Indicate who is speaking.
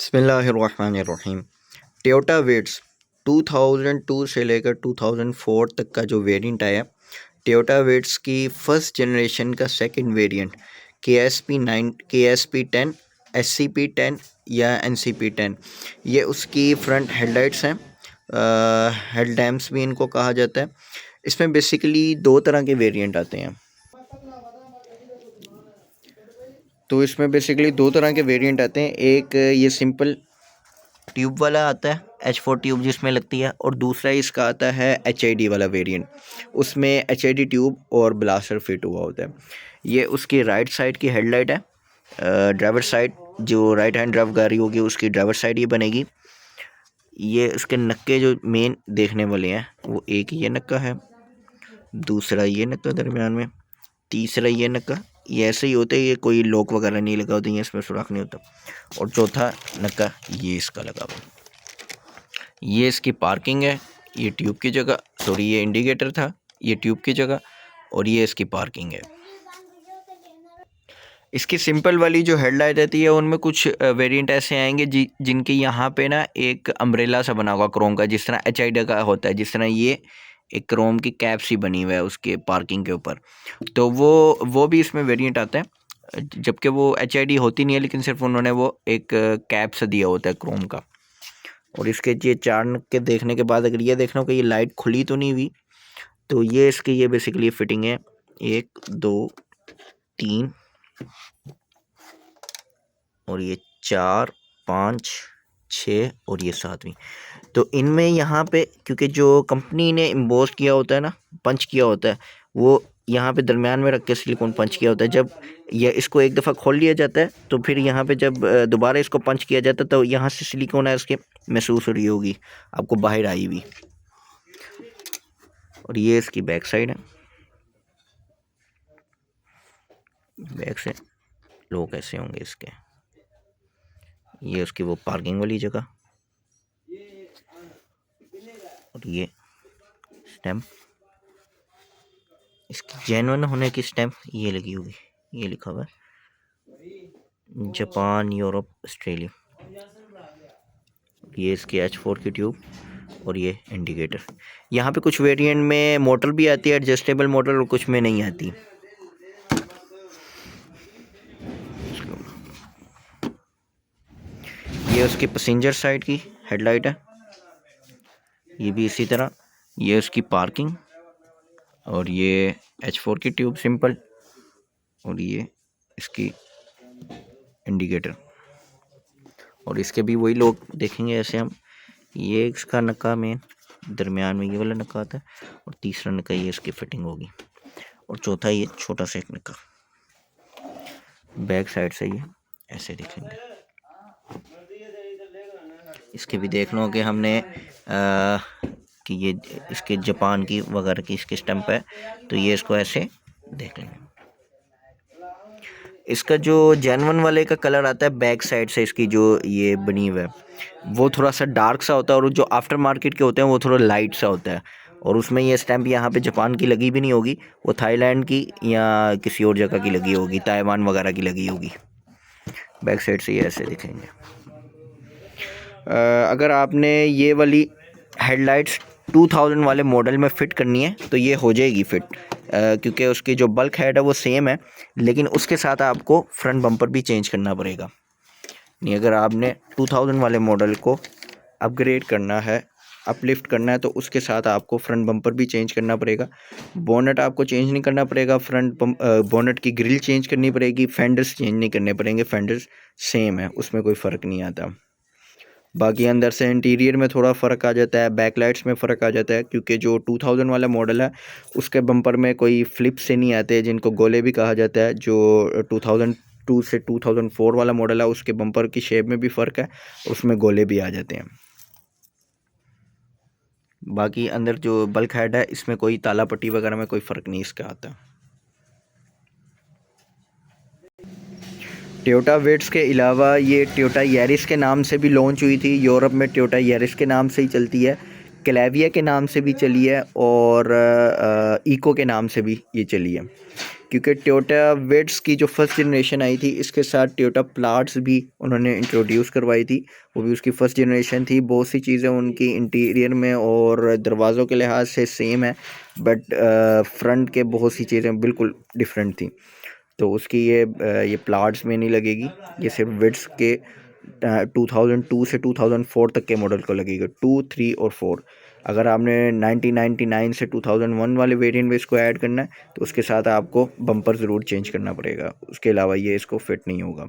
Speaker 1: बिस्मिल्लाहिर्रहमानिर्रहीम। Toyota wits 2002 से लेकर 2004 तक का जो वेरिएंट आया, टोयोटा विट्स की फर्स्ट जनरेशन का सेकंड वेरिएंट के एस पी 10 SCP 10 या NCP 10, ये उसकी फ्रंट हेडलाइट्स हैं। हेड लैम्प्स भी इनको कहा जाता है। इसमें बेसिकली दो तरह के वेरिएंट आते हैं। एक ये सिंपल ट्यूब वाला आता है, H4 ट्यूब जिसमें लगती है, और दूसरा इसका आता है HID वाला वेरिएंट। उसमें HID ट्यूब और ब्लास्टर फिट हुआ होता है। ये उसकी राइट साइड की हेडलाइट है। ड्राइवर साइड, जो राइट हैंड ड्राइव गाड़ी होगी उसकी ड्राइवर साइड ये बनेगी। ये उसके नक्के जो मेन देखने वाले हैं वो एक ये नक्का है, दूसरा ये नक्का दरमियान में, तीसरा ये नक्का। ये ऐसे ही होते हैं, ये कोई लॉक वगैरह नहीं लगा होता, ये इसमें सुराख नहीं होता। और चौथा नक्का ये इसका लगा हुआ। ये इसकी पार्किंग है, ये ट्यूब की जगह, सॉरी ये इंडिकेटर था, ये ट्यूब की जगह, और ये इसकी पार्किंग है। इसकी सिंपल वाली जो हेडलाइट रहती है उनमें कुछ वेरिएंट ऐसे आएंगे जिनके यहाँ पे ना एक अम्ब्रेला सा बना हुआ क्रोम का, जिस तरह HID का होता है, जिस तरह ये एक क्रोम की कैप सी बनी हुई है उसके पार्किंग के ऊपर। तो वो भी इसमें वेरिएंट आता है, जबकि वो HID होती नहीं है, लेकिन सिर्फ उन्होंने वो एक कैप सा दिया होता है क्रोम का। और इसके ये चार के देखने के बाद अगर ये देखना हो कि ये लाइट खुली तो नहीं हुई, तो ये इसकी ये बेसिकली फिटिंग है 1 2 3 और ये 4 5 6 और ये 7वीं। तो इनमें यहाँ पे क्योंकि जो कंपनी ने एम्बोस किया होता है ना, पंच किया होता है, वो यहाँ पे दरमियान में रख के सिलिकॉन पंच किया होता है। जब ये इसको एक दफ़ा खोल लिया जाता है तो फिर यहाँ पे जब दोबारा इसको पंच किया जाता है तो यहाँ से सिलिकॉन है इसके महसूस हो रही होगी आपको बाहर आई हुई। और ये इसकी बैक साइड है, बैक से लोग कैसे होंगे इसके। ये उसकी वो पार्किंग वाली जगह, और ये स्टैम्प, इसकी जेन्युइन होने की स्टैम्प ये लगी होगी, ये लिखा हुआ है जापान, यूरोप, ऑस्ट्रेलिया। ये इसकी H4 की ट्यूब और ये इंडिकेटर। यहाँ पे कुछ वेरिएंट में मोटर भी आती है, एडजस्टेबल मोटर, और कुछ में नहीं आती। ये उसकी पैसेंजर साइड की हेडलाइट है, ये भी इसी तरह। ये उसकी पार्किंग, और ये H4 की ट्यूब सिंपल, और ये इसकी इंडिकेटर। और इसके भी वही लोग देखेंगे ऐसे हम। ये इसका नक्का में दरमियान में ये वाला नक्का आता है, और तीसरा नक्का ये इसकी फिटिंग होगी, और चौथा ये छोटा सा एक नक्का। बैक साइड से ये ऐसे दिखेंगे। इसके भी देख लो कि हमने कि ये इसके जापान की वगैरह की इसकी स्टैंप है, तो ये इसको ऐसे देख लेंगे। इसका जो जेन्युइन वाले का कलर आता है बैक साइड से, इसकी जो ये बनी हुई है वो थोड़ा सा डार्क सा होता है, और जो आफ्टर मार्केट के होते हैं वो थोड़ा लाइट सा होता है। और उसमें ये स्टैंप यहाँ पे जापान की लगी भी नहीं होगी, वो थाईलैंड की या किसी और जगह की लगी होगी, ताइवान वगैरह की लगी होगी। बैक साइड से ये ऐसे दिखेंगे। अगर आपने ये वाली हेडलाइट्स 2000 वाले मॉडल में फ़िट करनी है तो ये हो जाएगी फ़िट, क्योंकि उसकी जो बल्क हेड है वो सेम है, लेकिन उसके साथ आपको फ्रंट बम्पर भी चेंज करना पड़ेगा। नहीं, अगर आपने 2000 वाले मॉडल को अपग्रेड करना है, अपलिफ्ट करना है, तो उसके साथ आपको फ्रंट बम्पर भी चेंज करना पड़ेगा। बोनट आपको चेंज नहीं करना पड़ेगा, बोनट की ग्रिल चेंज करनी पड़ेगी, फेंडर्स चेंज नहीं करने पड़ेंगे, फेंडर्स सेम है, उसमें कोई फ़र्क नहीं आता। बाकी अंदर से इंटीरियर में थोड़ा फ़र्क आ जाता है, बैकलाइट्स में फ़र्क आ जाता है, क्योंकि जो 2000 वाला मॉडल है उसके बम्पर में कोई फ्लिप से नहीं आते, जिनको गोले भी कहा जाता है। जो 2002 से 2004 वाला मॉडल है उसके बम्पर की शेप में भी फ़र्क है, उसमें गोले भी आ जाते हैं। बाकी अंदर जो बल्क हेड है इसमें कोई ताला पट्टी वगैरह में कोई फ़र्क नहीं इसका आता। टोयोटा विट्स के अलावा ये टोयोटा यारिस के नाम से भी लॉन्च हुई थी। यूरोप में टोयोटा यारिस के नाम से ही चलती है, क्लेविया के नाम से भी चली है, और इको के नाम से भी ये चली है। क्योंकि टोयोटा विट्स की जो फर्स्ट जनरेशन आई थी इसके साथ टोयोटा प्लाट्स भी उन्होंने इंट्रोड्यूस करवाई थी, वो भी उसकी फ़र्स्ट जनरेशन थी। बहुत सी चीज़ें उनकी इंटीरियर में और दरवाज़ों के लिहाज से सेम है, बट फ्रंट के बहुत सी चीज़ें बिल्कुल डिफरेंट थी। तो उसकी ये प्लाट्स में नहीं लगेगी, ये सिर्फ विट्स के 2002 से 2004 तक के मॉडल को लगेगा, 2, 3 और 4। अगर आपने 1999 से 2001 वाले वेरिएंट में इसको ऐड करना है तो उसके साथ आपको बम्पर ज़रूर चेंज करना पड़ेगा, उसके अलावा ये इसको फिट नहीं होगा।